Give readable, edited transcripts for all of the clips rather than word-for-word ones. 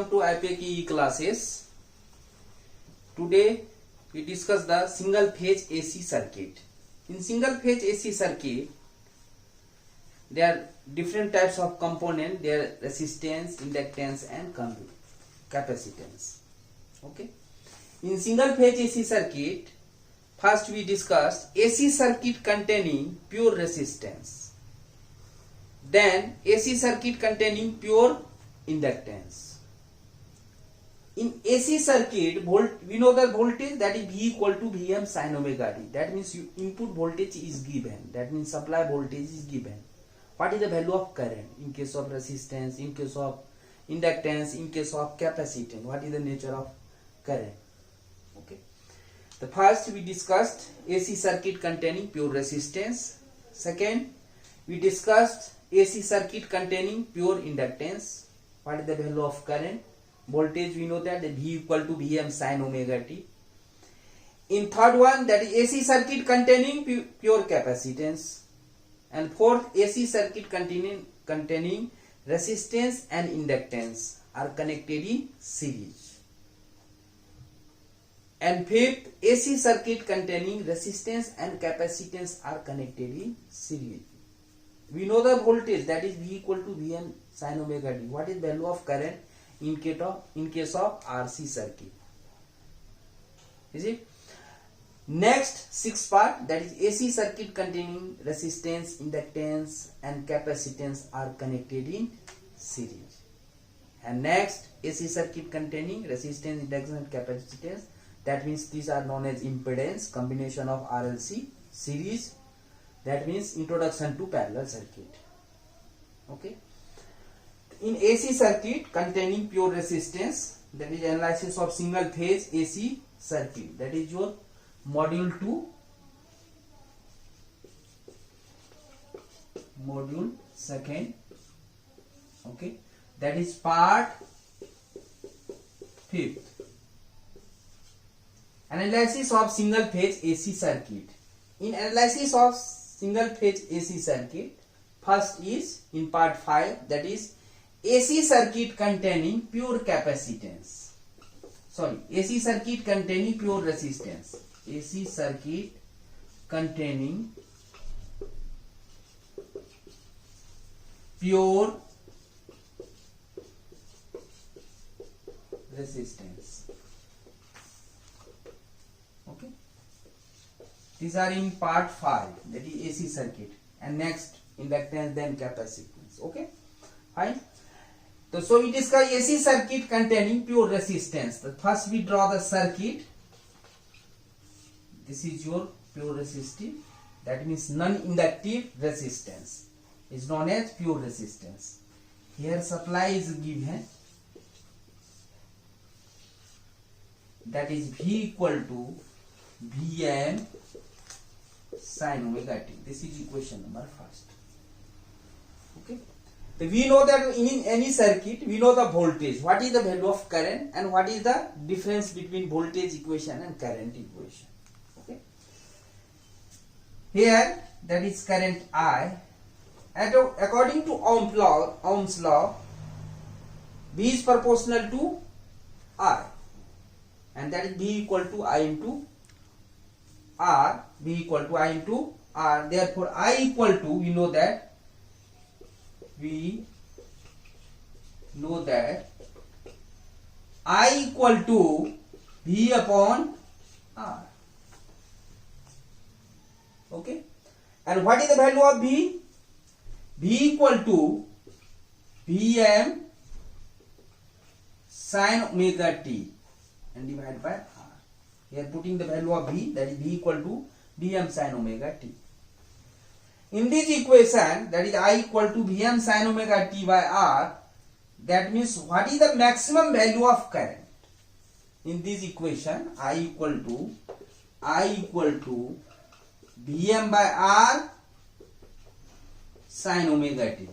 welcome to IPKE classes. Today we discuss the single phase AC circuit. In single phase AC circuit, there are different types of component. There are resistance, inductance and capacitance. Okay. In single phase AC circuit, first we discussed AC circuit containing pure resistance. Then AC circuit containing pure inductance. In AC circuit, we know the voltage, that is V equal to Vm sin omega t. That means input voltage is given. That means supply voltage is given. What is the value of current in case of resistance, in case of inductance, in case of capacitance? What is the nature of current? Okay. The first we discussed AC circuit containing pure resistance. Second, we discussed AC circuit containing pure inductance. What is the value of current? Voltage, we know that V equal to Vm sin omega t. In third one, that is AC circuit containing pure capacitance. And fourth, AC circuit containing resistance and inductance are connected in series. And fifth, AC circuit containing resistance and capacitance are connected in series. We know the voltage, that is V equal to Vm sin omega t. What is value of current in case of RC circuit? Is it? Next, sixth part, that is AC circuit containing resistance, inductance and capacitance are connected in series. And next, AC circuit containing resistance, inductance and capacitance, that means these are known as impedance, combination of RLC, series. That means introduction to parallel circuit. Okay. In AC circuit containing pure resistance, that is analysis of single phase AC circuit. That is your module 2, module 2nd. Okay. That is part 5th. Analysis of single phase AC circuit. In analysis of single phase AC circuit, first is in part 5, that is AC circuit containing pure capacitance. AC circuit containing pure resistance. AC circuit containing pure resistance. Okay. These are in part 5, that is AC circuit. And next, inductance, then capacitance. Okay. Fine. So we discuss AC circuit containing pure resistance. First we draw the circuit. This is your pure resistive. That means non-inductive resistance is known as pure resistance. Here supply is given. That is V equal to Vm sin omega t. This is equation number first. Okay. So we know that in any circuit, we know the voltage. What is the value of current and what is the difference between voltage equation and current equation. Okay. Here, that is current I. According to Ohm's law, V is proportional to I. And that is V equal to I into R. V equal to I into R. Therefore, I equal to, we know that I equal to V upon R. Okay. And what is the value of V? V equal to Vm sin omega t and divided by R. Here putting the value of V, that is V equal to Vm sin omega t. In this equation, that is I equal to Vm sin omega t by R, that means what is the maximum value of current? In this equation, I equal to Vm by R sin omega t.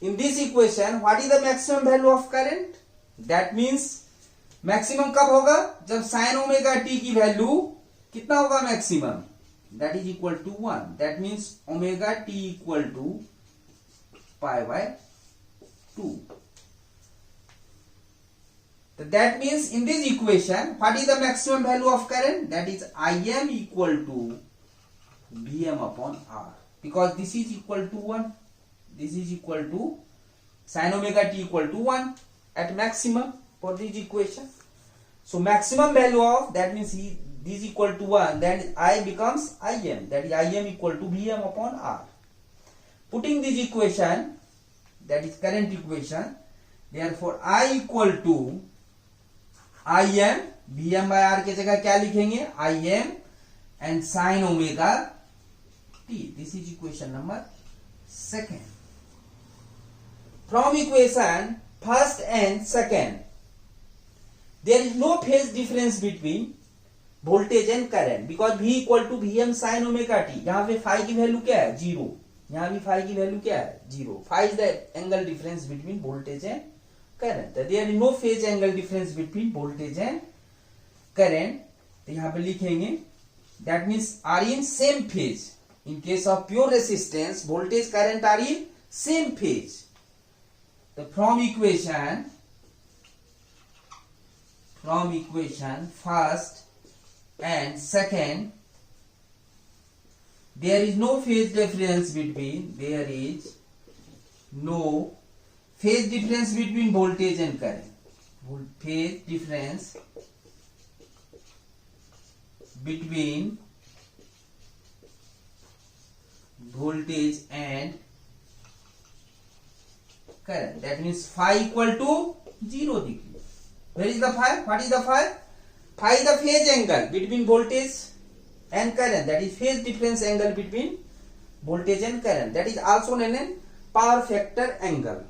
In this equation, what is the maximum value of current? That means maximum कब होगा? जब sin omega t की value कितना होगा maximum? That is equal to 1. That means omega t equal to pi by 2. So that means in this equation, what is the maximum value of current? That is Im equal to Vm upon R. Because this is equal to 1. This is equal to sin omega t equal to 1 at maximum for this equation. So maximum value of, that means this equal to 1, then I becomes Im. That is Im equal to Vm upon R. Putting this equation, that is current equation, therefore I equal to Im, Vm by R के जगह क्या लिखेंगे? Im and sin omega t. This is equation number 2. From equation first and second, there is no phase difference between voltage and current because V equal to Vm sin omega t. यहाँ पे phi की value क्या है? 0. यहाँ भी phi की value क्या है? 0. Phi is the angle difference between voltage and current. There is no phase angle difference between voltage and current. तो यहाँ पे लिखेंगे that means are in same phase. In case of pure resistance, voltage current are in same phase. So from equation first and second, there is no phase difference between voltage and current. Phase difference between voltage and current. That means phi equal to 0 degree. Where is the phi? What is the phi? Phi is the phase angle between voltage and current. That is phase difference angle between voltage and current. That is also known as power factor angle.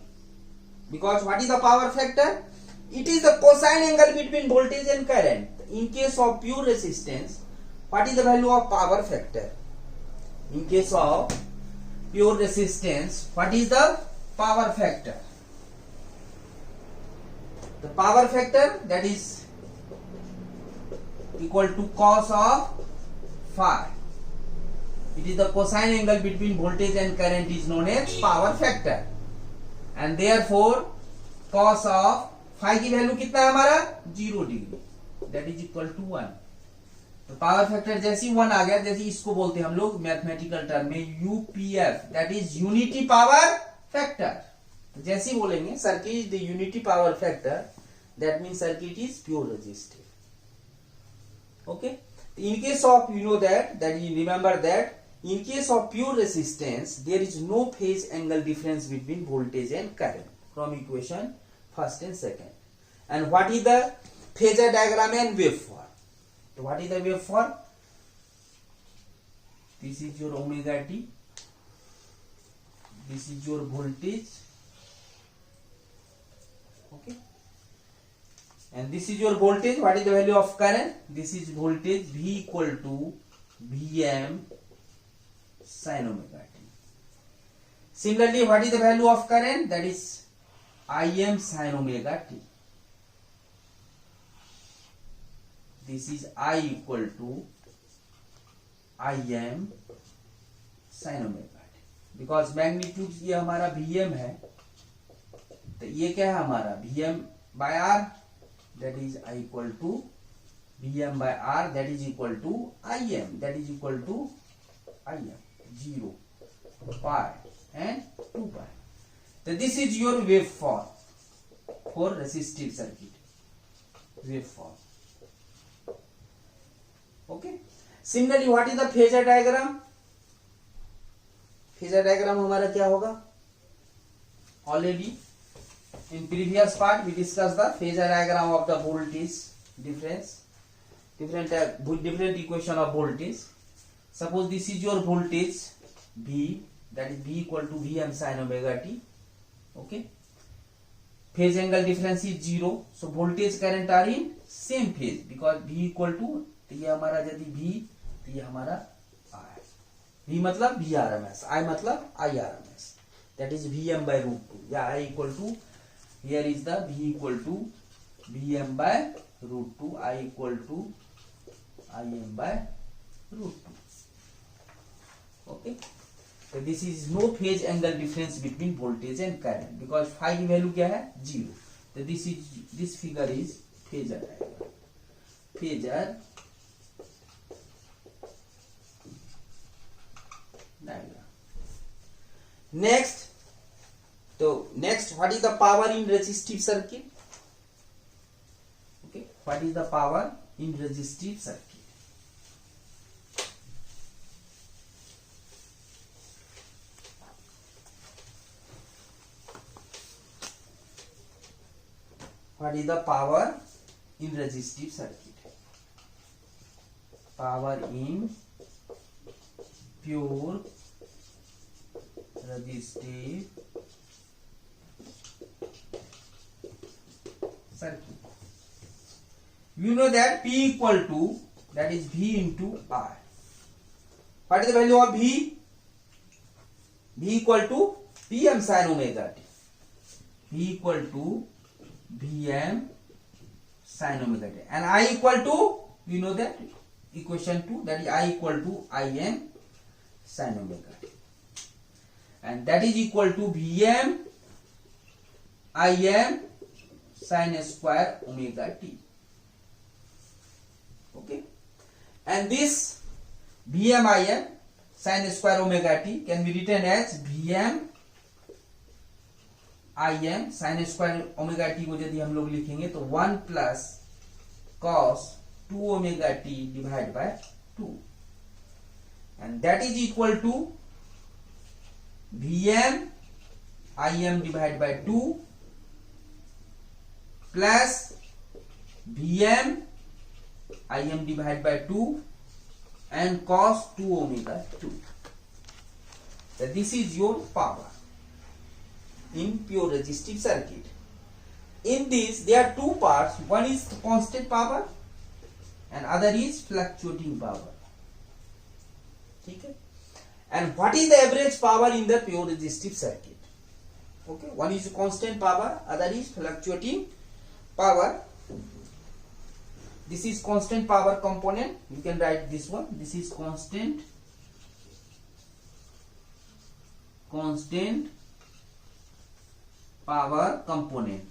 Because what is the power factor? It is the cosine angle between voltage and current. In case of pure resistance, what is the value of power factor? In case of pure resistance, what is the power factor? The power factor, that is equal to cos of phi. It is the cosine angle between voltage and current is known as power factor. And therefore cos of phi की value कितना है हमारा? 0 degree. That is equal to 1. तो power factor जैसे 1 आ गया, जैसे इसको बोलते हैं हम लोग मैथमेटिकल टर्म में UPF, that is unity power factor. तो जैसे ही बोलेंगे circuit is the unity power factor, that means circuit is pure resistive. Okay, in case of, you know that you remember that in case of pure resistance there is no phase angle difference between voltage and current from equation first and second. And what is the phasor diagram and waveform? So what is the waveform? This is your omega t, this is your voltage, okay, and this is your voltage. What is the value of current? This is voltage V equal to Vm sin omega t. Similarly, what is the value of current? That is Im sin omega t. This is I equal to Im sin omega t. Because magnitude ये हमारा Vm है, तो ये क्या है हमारा Vm by R, that is I equal to Vm by R, that is equal to Im, that is equal to Im, 0, pi and 2 pi. So this is your waveform for resistive circuit, waveform. Okay. Similarly, what is the phasor diagram? Phasor diagram हमारा क्या होगा? Already in previous part we discussed the phasor diagram of the voltage difference, different equation of voltage. Suppose this is your voltage V, that is V equal to Vm sin omega t. Okay. Phase angle difference is 0, so voltage current are in same phase because V equal to, तो ये हमारा यदि V, तो ये हमारा I. V मतलब VRMS, I मतलब IRMS. That is Vm by root 2. या I equal to, here is the V equal to Vm by root 2, I equal to Im by root 2. Okay. So this is no phase angle difference between voltage and current because phi की value क्या है? 0. तो this figure is phasor आएगा, phasor diagram. Next, तो next what is the power in resistive circuit? Okay, what is the power in resistive circuit? What is the power in resistive circuit? Power in pure resistive circuit. You know that P equal to, that is V into R. What is the value of V? V equal to Pm sin omega t. V equal to Vm sin omega t, and I equal to, you know that equation 2, that is I equal to Im sin omega t, and that is equal to Vm Im sin square omega t. Okay, and this Vm Im sin square omega t can be written as Vm Im sin square omega t को यदि हम लोग लिखेंगे तो 1 plus cos 2 omega t divide by 2, and that is equal to Vm Im divide by 2 plus Vm Im divide by 2 and cos 2 omega 2. So this is your power in pure resistive circuit. In this there are two parts, one is constant power and other is fluctuating power. Okay, and what is the average power in the pure resistive circuit? Okay, one is constant power, other is fluctuating power. This is constant power component, you can write this one, this is constant power component,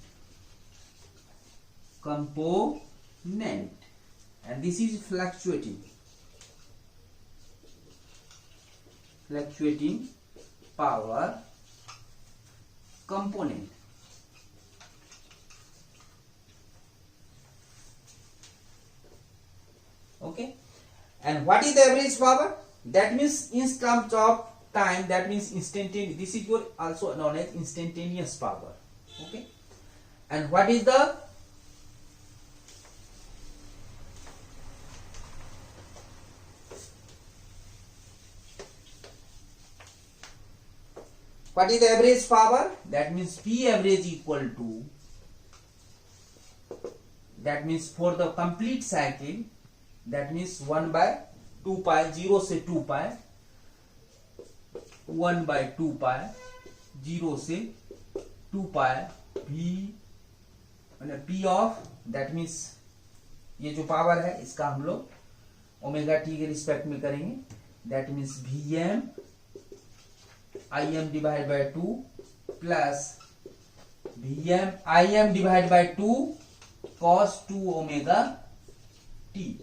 and this is fluctuating power component. Okay, and what is the average power? That means in terms of time, that means instantaneous. This is your also known as instantaneous power. Okay, and what is the average power? That means P average equal to, that means for the complete cycle, that means 1 by 2 pi, 0 से 2 pi, 1 by 2 pi, 0 से 2 pi, P of, that means ये जो power है इसका हम लोग omega T के respect में करेंगे, that means Vm Im divide by 2 plus Vm Im divide by 2 cos 2 omega t,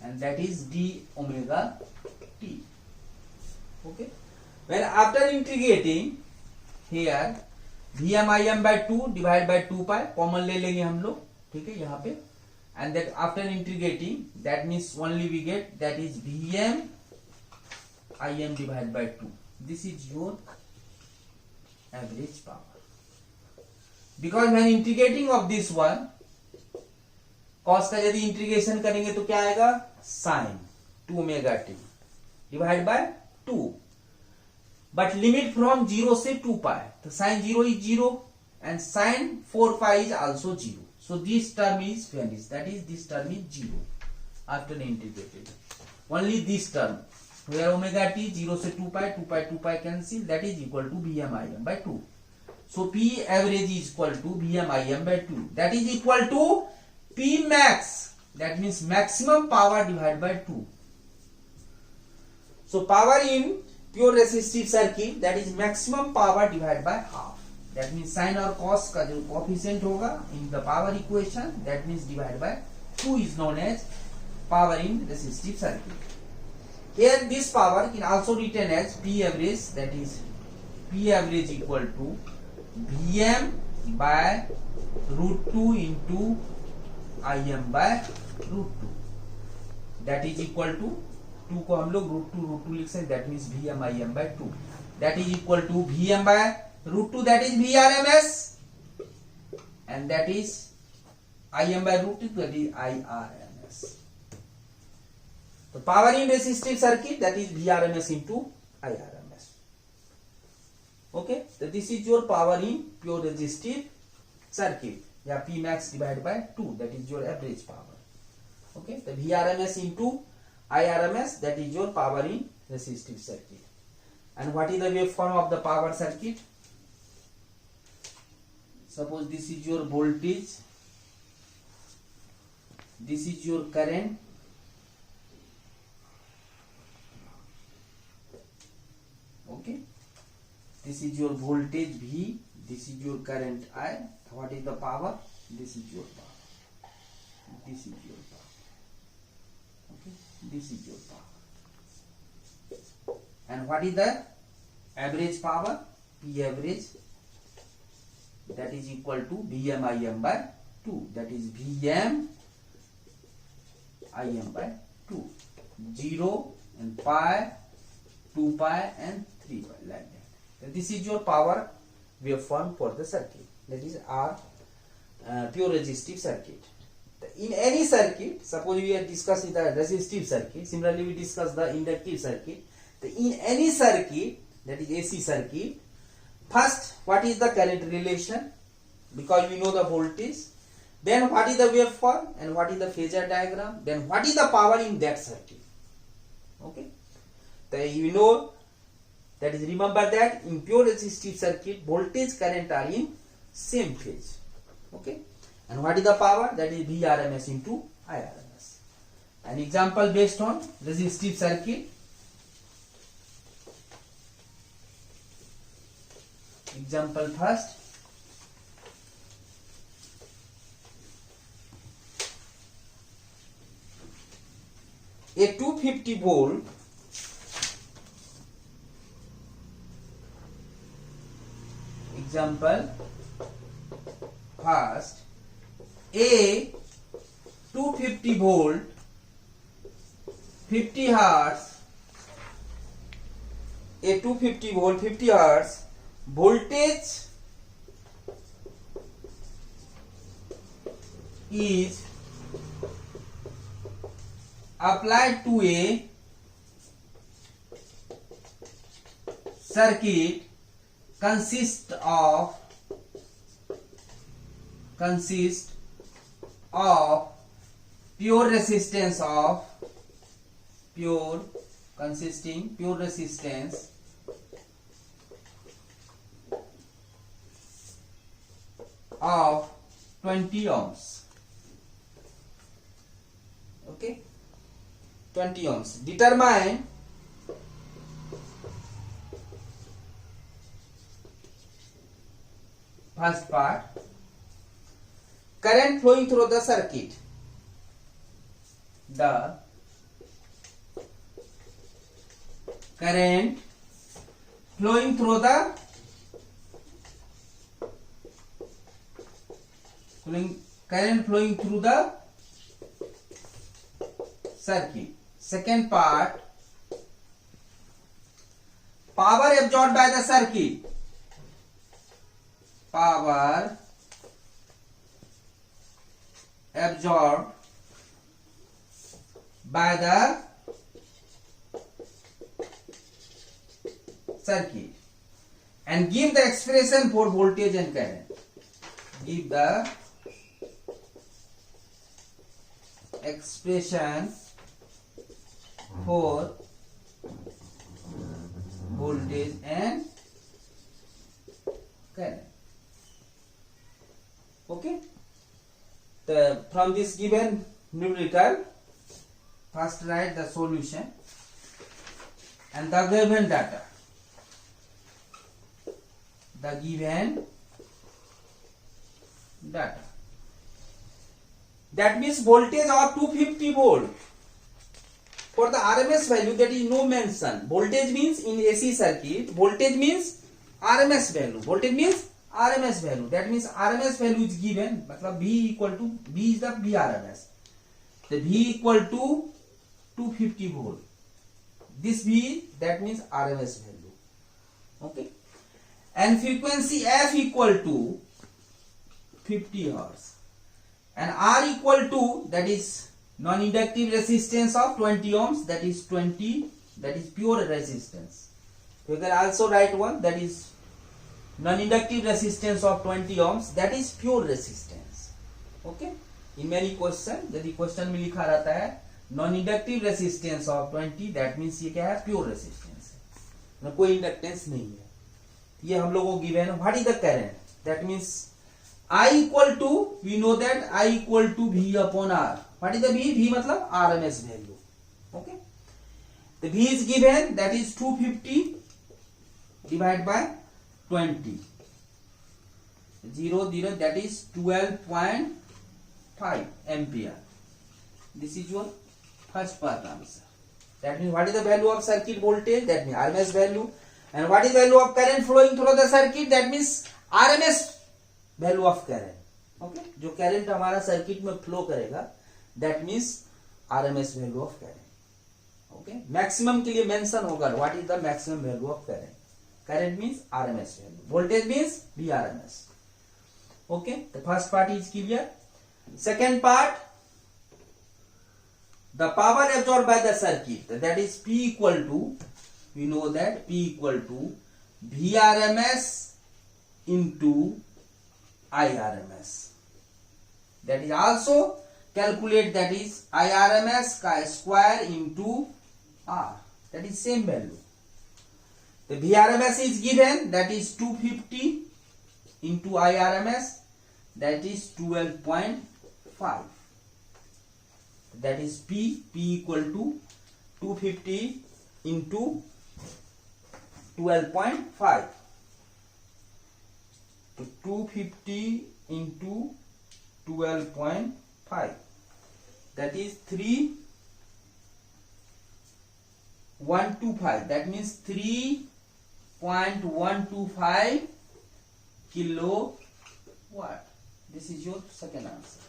and that is d omega t. Okay, when after integrating here Vm Im by 2 divided by 2 pi common ले लेंगे हम लोग, ठीक है यहाँ पे, and that after integrating that means only we get that is Vm Im divided by 2. This is your average power, because when integrating of this one cos का यदि इंटीग्रेशन करेंगे तो क्या आएगा, sin 2 omega t divide by 2, but limit from 0 से 2 pi, तो sin 0 is 0 and sin 4 pi is also 0, so this term is vanished, that is this term is 0 after integrated, only this term where omega t 0 से 2 pi cancel, that is equal to Vm Im by 2, so P average is equal to Vm Im by 2, that is equal to P max, that means maximum power divided by 2. So power in pure resistive circuit, that is maximum power divided by half, that means sine और cos का जो coefficient होगा in the power equation, that means divide by 2 is known as power in resistive circuit. Here this power can also written as P average, that is P average equal to Vm by root 2 into Im by root 2, that is equal to 2 को हम लोग root 2 लिख सकते, that means Vm Im by 2, that is equal to Vm by root 2, that is Vrms, and that is Im by root 2, that is Irms. So power in resistive circuit, that is Vrms into Irms. Okay, so this is your power in pure resistive circuit. Yeah, P max divided by 2, that is your average power. Okay, the Vrms into Irms, that is your power in resistive circuit. And what is the waveform of the power circuit? Suppose this is your voltage, this is your current, okay, this is your voltage V, this is your current I. What is the power? This is your power, this is your power, okay, this is your power. And what is the average power? P average, that is equal to Vm Im by 2, that is Vm Im by 2, 0 and pi, 2 pi and 3 pi, like that. This is your power waveform for the circuit, that is our pure resistive circuit. In any circuit, suppose we are discussing the resistive circuit, similarly we discuss the inductive circuit. In any circuit, that is AC circuit, first what is the current relation, because we know the voltage, then what is the waveform and what is the phasor diagram, then what is the power in that circuit. Okay, so you know, that is, remember that in pure resistive circuit, voltage current are in same phase. Okay, and what is the power? That is Vrms into Irms. An example based on resistive circuit. Example first. A 250 volt example first, a 250 volt 50 hertz, a 250 volt 50 hertz voltage is applied to a circuit consists of pure resistance of pure resistance of 20 ohms. Okay, 20 ohms. Determine first part, current flowing through the circuit. The current flowing through the circuit. Second part, power absorbed by the circuit. Power absorbed by the circuit, and give the expression for voltage and current. Give the expression for voltage and current. Okay, from this given numerical, first write the solution and the given data. The given data. That means voltage of 250 volt. For the RMS value, there is no mention. Voltage means in AC circuit, voltage means RMS value. Voltage means RMS value. That means RMS value is given. मतलब V equal to V is the VRMS. The V equal to 250 volt. This V, that means RMS value. Okay. And frequency F equal to 50 hertz. And R equal to, that is non-inductive resistance of 20 ohms, that is 20, that is pure resistance. You can also write one, that is non-inductive resistance of 20 ohms, that is pure resistance. Okay. In many questions, यदि question में लिखा रहता है non-inductive resistance of 20, that means ये क्या है, pure resistance है, कोई इंडक्टेंस नहीं है. ये हम लोगों को गिवन है. What is the current? That means I equal to, we know that I equal to V upon R. What is the V? V मतलब RMS value. Okay. The V is given, that is 250 divided by 20. 0, 0, that is 12.5 ampere. This is your first part answer. That means what is the value of circuit voltage? That means RMS value. And what is the value of current flowing through the circuit? That means RMS value of current. Okay, जो current हमारा circuit में flow करेगा, that means RMS value of current. Okay, maximum के लिए mention होगा what is the maximum value of current. Current means RMS value. Voltage means VRMS. Okay, the first part is clear. Second part, the power absorbed by the circuit, that is P equal to, we know that P equal to VRMS into IRMS. That is also calculate, that is IRMS का square into R. That is same value. The VRMS is given, that is 250 into IRMS, that is 12.5. That is P equal to 250 into 12.5. So 250 into 12.5, that is 3.125. That means 3.125 kilowatt. This is your second answer.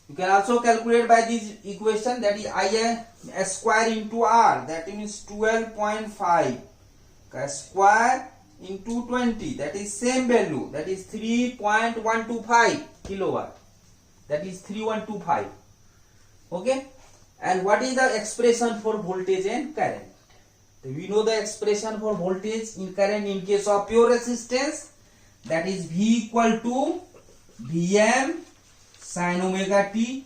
You can also calculate by this equation, that is I square into R, that means 12.5 square into 20, that is same value, that is 3.125 kilowatt, that is 3125. Okay. And what is the expression for voltage and current? We know the expression for voltage in current in case of pure resistance, that is V equal to Vm sin omega t.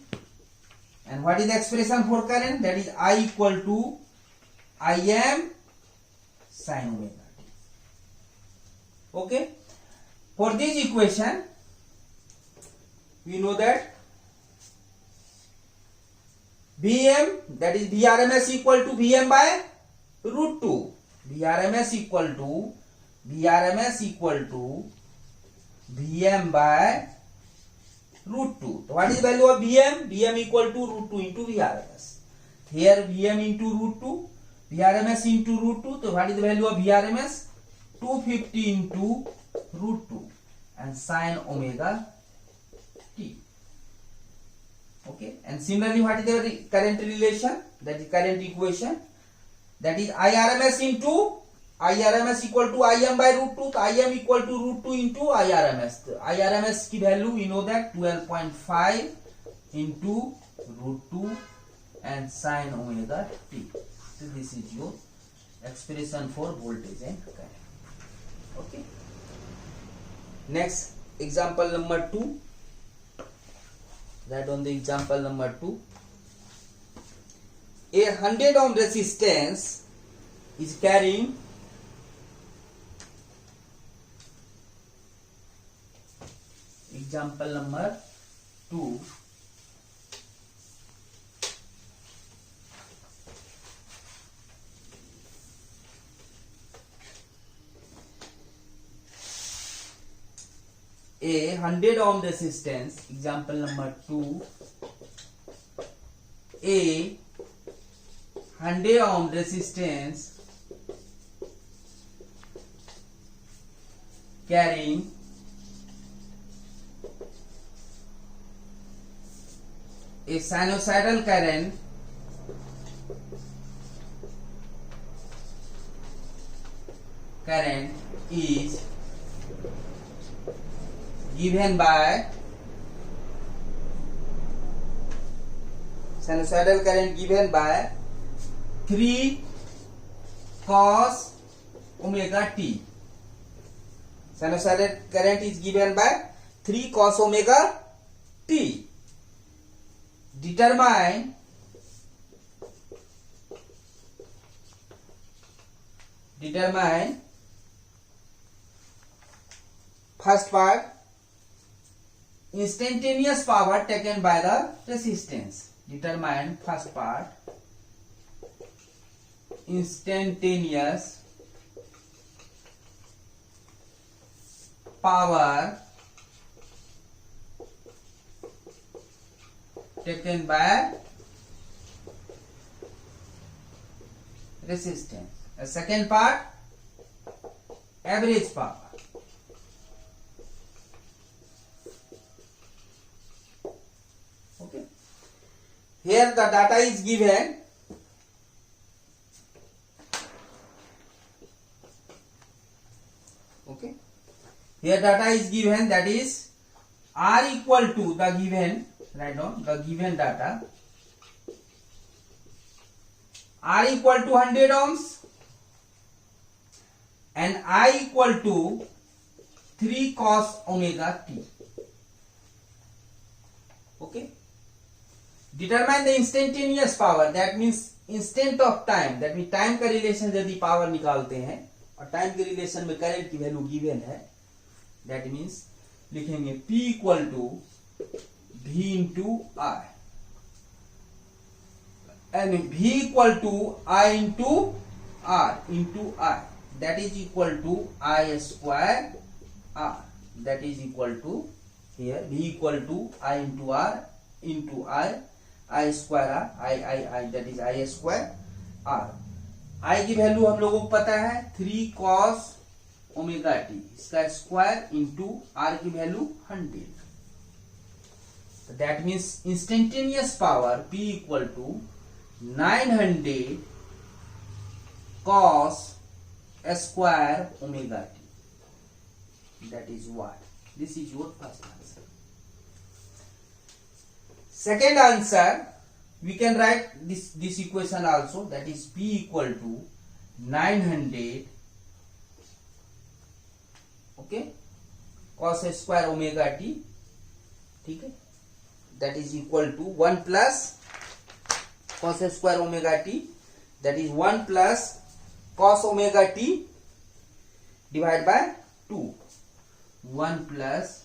And what is the expression for current? That is I equal to Im sin omega t. Okay. For this equation, we know that Vm, that is Vrms equal to Vm by root 2. Vrms equal to Vm by root 2. So what is the value of Vm? Vm equal to root 2 into Vrms. Here Vm into root 2, Vrms into root 2. So what is the value of Vrms? 250 into root 2 and sin omega t. Okay. And similarly, what is the current relation? That is current equation. That is IRMS into IRMS equal to Im by root 2. So Im equal to root 2 into IRMS. So IRMS की value we know that 12.5 into root 2 and sin omega t. So this is your expression for voltage and current. Okay. Next, example number 2. Write on the example number 2. A 100 ohm resistance is carrying example number 2. A a 100 ohm resistance, example number 2, a 100 ohm resistance carrying a sinusoidal current is given by sinusoidal current given by 3 cos omega t. Sinusoidal current is given by 3 cos omega t. Determine first part, instantaneous power taken by the resistance. Determine first part, instantaneous power taken by resistance. The second part, average power. Okay. Here the data is given. Okay. Here data is given, that is R equal to the given, write down the given data. R equal to 100 ohms and I equal to 3 cos omega t. Okay. Determine the instantaneous power, that means instant of time, that means time का relation यदि power निकालते हैं और time के relation में current की value given है, that means लिखेंगे P equal to V into I and V equal to I into R into I, that is equal to I square R, that is equal to here V equal to I into R into I square R, I that is I square R. I की value हम लोगों को पता है 3 cos omega T, इसका square into R की value 100. That means instantaneous power P equal to 900 cos square omega t. That is what? This is your first answer. Second answer, we can write this equation also, that is P equal to 900 okay cos square omega t, ठीक है, that is equal to 1 plus cos square omega t, that is 1 plus cos omega t divided by 2, 1 plus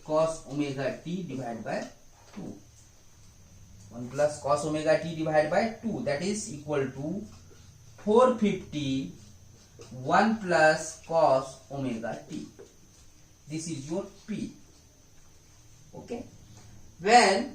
cos omega t divided by 2, 1 plus cos omega t divided by 2, that is equal to 450 1 plus cos omega t. This is your P. Okay. When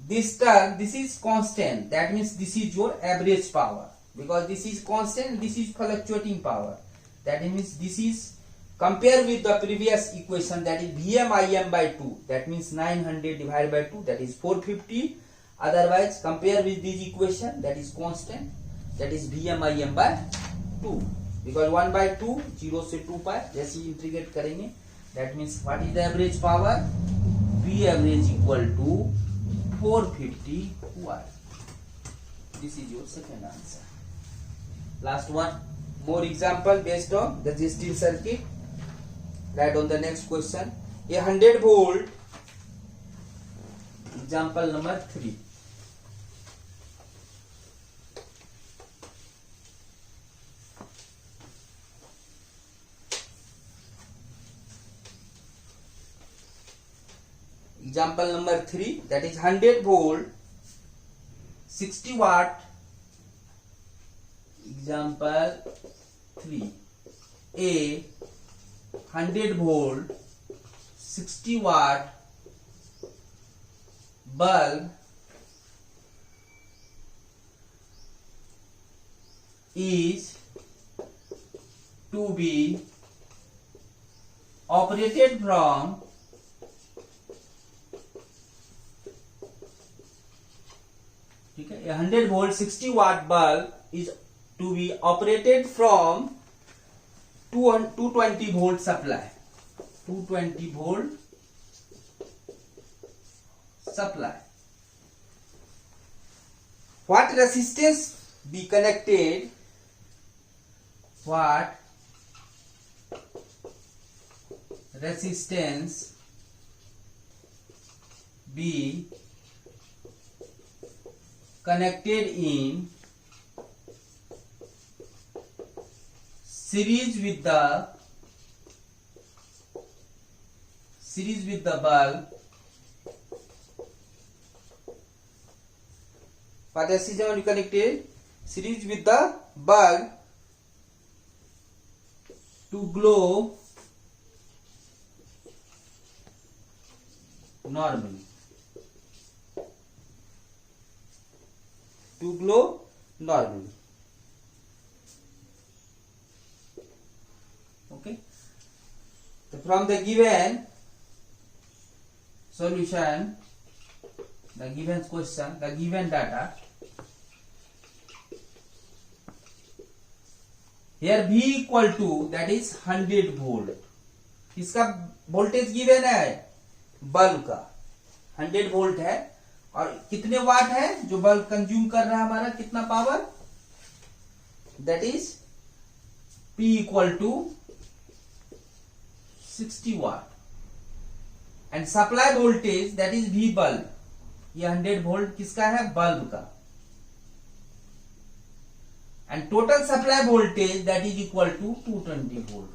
this term, this is constant, that means this is your average power, because this is constant, this is fluctuating power. That means this is compare with the previous equation, that is Vm Im by 2, that means 900 divided by 2, that is 450. Otherwise compare with this equation, that is constant, that is Vm Im by 2, because 1 by 2 0 से 2 pi जैसे integrate करेंगे, that means what is the average power? V average equal to 450 watt. This is your second answer. Last one, more example based on the resistive circuit. Write on the next question. A 100 volt, example number 3. Example number 3, that is 100 volt 60 watt. Example 3, a 100 volt 60 watt bulb is to be operated from ठीक है, 100 volt 60 watt bulb is to be operated from 220 volt supply. 220 volt supply. What resistance be connected? What resistance be connected in series with the bulb. What resistance will be connected series with the bulb to glow normally. To glow normally. Okay. So from the given solution, the given question, the given data, here V equal to, that is 100 volt. इसका voltage given है bulb का 100 volt है, और कितने वाट है जो bulb consume कर रहा है हमारा, कितना power, that is P equal to 60 watt, and supply voltage that is V bulb, ये 100 वोल्ट किसका है, बल्ब का, and total supply voltage that is equal to 220 volt.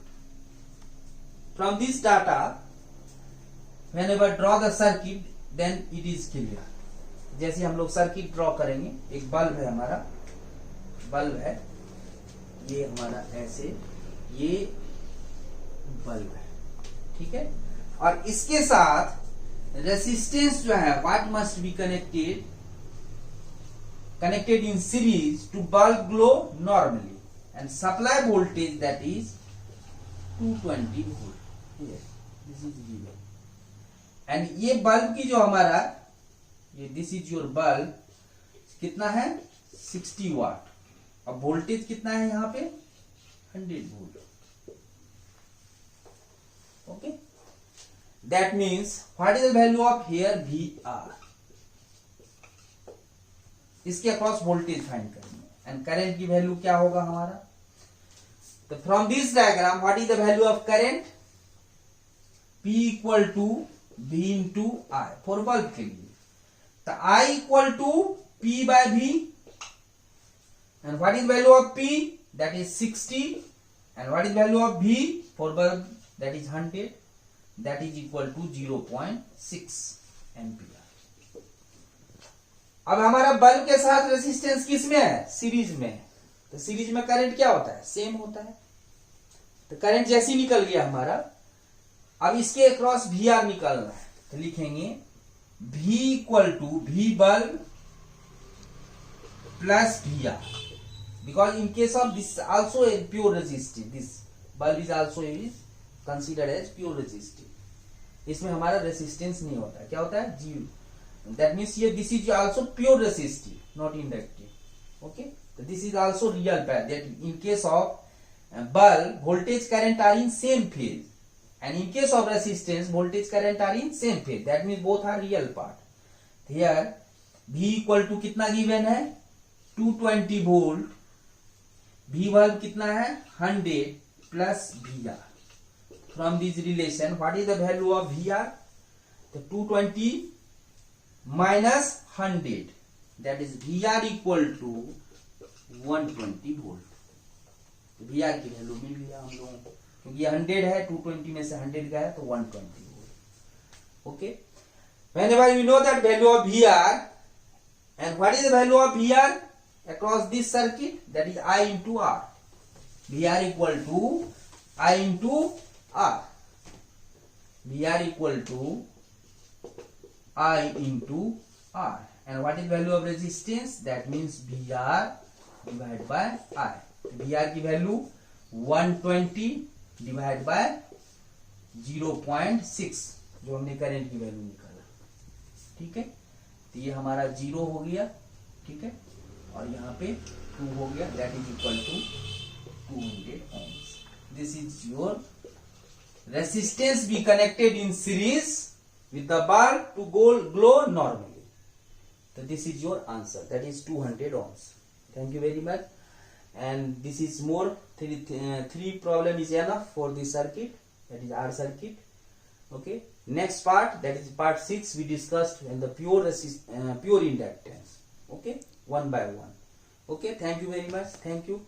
From this data whenever draw the circuit then it is clear. जैसे हम लोग circuit draw करेंगे, एक bulb है हमारा, बल्ब है ये हमारा, ऐसे ये बल्ब है, ठीक है, और इसके साथ रेसिस्टेंस जो है what must be connected in series to bulb glow normally, and supply voltage that is 220 volt. This is given. And ये बल्ब की जो हमारा, ये दिस इज योर बल्ब, कितना है 60 वाट, अब वोल्टेज कितना है यहाँ पे 100 volt. Okay, that means what is the value of here VR, इसके अक्रॉस वोल्टेज फाइंड करेंगे, एंड करंट की वैल्यू क्या होगा हमारा. तो from this diagram what is the value of current, P equal to V into I for bulb के लिए. तो I equal to P by V, and what is value of P, that is 60, and what is value of V for bulb, that is 100, that is equal to 0.6 ampere. अब हमारा bulb के साथ resistance किस में है, series में है. तो सीरीज में करंट क्या होता है, सेम होता है. तो करंट जैसे ही निकल गया हमारा, अब इसके अक्रॉस VR निकालना है, तो लिखेंगे V equal to V bulb plus VR, because in case of this also a pure resistive, this bulb is also is considered as pure resistive. इसमें हमारा रेसिस्टेंस नहीं होता, क्या होता है, जीरो. दैट मीन्स ये this is also pure resistive, not inductive. Okay, तो this is also real path, that in case of bulb voltage current are in same phase, and in case of resistance voltage current are in same phase, that means both are real part. Here V equal to कितना given है 220 volt, V bulb कितना है 100 plus VR. From this relation what is the value of VR, the 220 minus 100, that is VR equal to 120 volt. VR की value मिल गया हम लोगों को, क्योंकि 100 है, 220 में से 100 गया तो 120 volt. Okay, whenever you know that value of VR, and what is the value of VR across this circuit, that is I into R. VR equal to I into R. VR equal to I into R. And what is value of resistance? That means VR divided by I. VR की value 120 divide by 0.6 जो हमने current की value निकाला, ठीक है। तो ये हमारा 0 हो गया, ठीक है, और यहाँ पे 2 हो गया, that is equal to 200 ohms. This is your resistance be connected in series with the bulb to glow normally. So this is your answer, that is 200 ohms. Thank you very much. And this is more, three problem is enough for this circuit, that is R circuit. Okay, next part, that is part 6, we discussed in the pure inductance. Okay, one by one. Okay, thank you very much. Thank you.